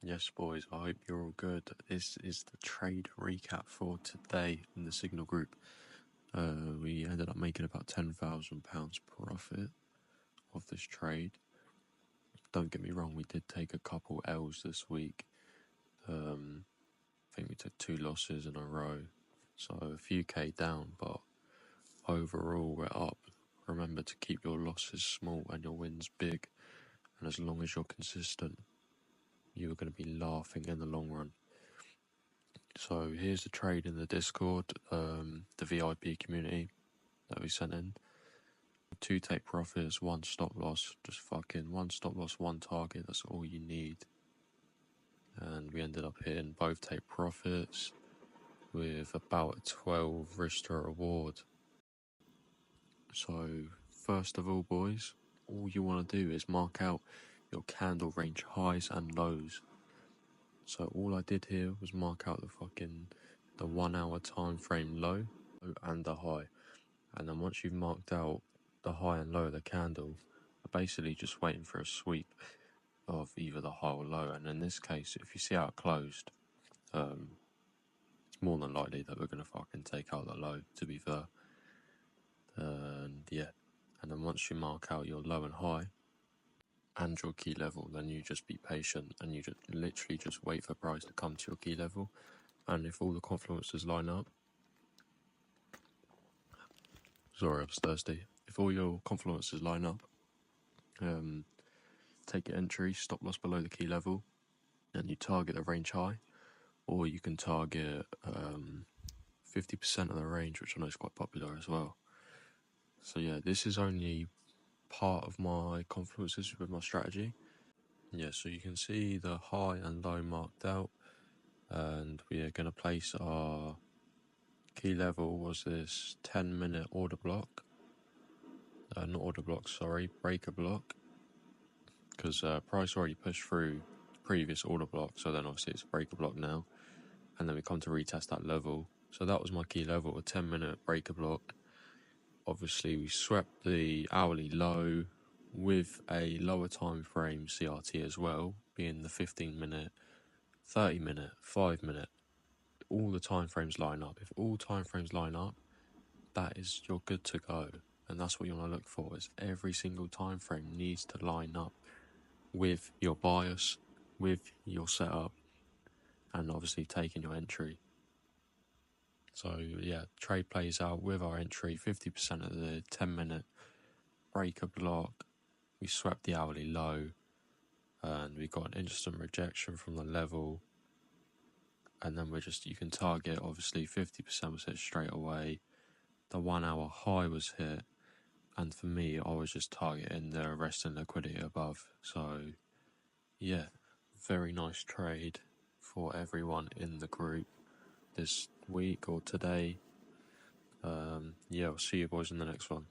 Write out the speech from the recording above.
Yes, boys, I hope you're all good. This is the trade recap for today in the Signal group. We ended up making about £10,000 profit of this trade. Don't get me wrong, we did take a couple L's this week. I think we took 2 losses in a row, so a few K down, but overall we're up. Remember to keep your losses small and your wins big, and as long as you're consistent, you're going to be laughing in the long run. So here's the trade in the Discord, the VIP community that we sent in. 2 take profits, 1 stop loss, just fucking 1 stop loss, 1 target, that's all you need. And we ended up hitting both take profits with about a 12 risk to reward. So first of all, boys, all you want to do is mark out your candle range highs and lows. So all I did here was mark out the 1 hour time frame low and the high. And then once you've marked out the high and low of the candle, I'm basically just waiting for a sweep of either the high or low. And in this case, if you see how it closed, it's more than likely that we're going to fucking take out the low, to be fair. And yeah, and then once you mark out your low and high and your key level, then you just be patient and you just literally just wait for price to come to your key level. And if all the confluences line up, sorry, I was thirsty. If all your confluences line up, take your entry, stop loss below the key level, and you target the range high, or you can target 50% of the range, which I know is quite popular as well. So yeah, this is only part of my confluences with my strategy. Yeah, so you can see the high and low marked out, and we are going to place our key level was this 10-minute order block. Not order block, sorry, breaker block. Because price already pushed through the previous order block, so then obviously it's a breaker block now. And then we come to retest that level. So that was my key level, a 10-minute breaker block. Obviously we swept the hourly low with a lower time frame CRT as well, being the 15-minute, 30-minute, 5-minute. All the time frames line up. If all time frames line up, that is, you're good to go. And that's what you want to look for, is every single time frame needs to line up with your bias, with your setup, and obviously taking your entry. So yeah, trade plays out with our entry, 50% of the 10-minute breaker block. We swept the hourly low, and we got an instant rejection from the level. And then you can target, obviously 50% was hit straight away. The 1 hour high was hit. And for me, I was just targeting the resting liquidity above. So yeah, very nice trade for everyone in the group this week or today. Yeah, I'll see you boys in the next one.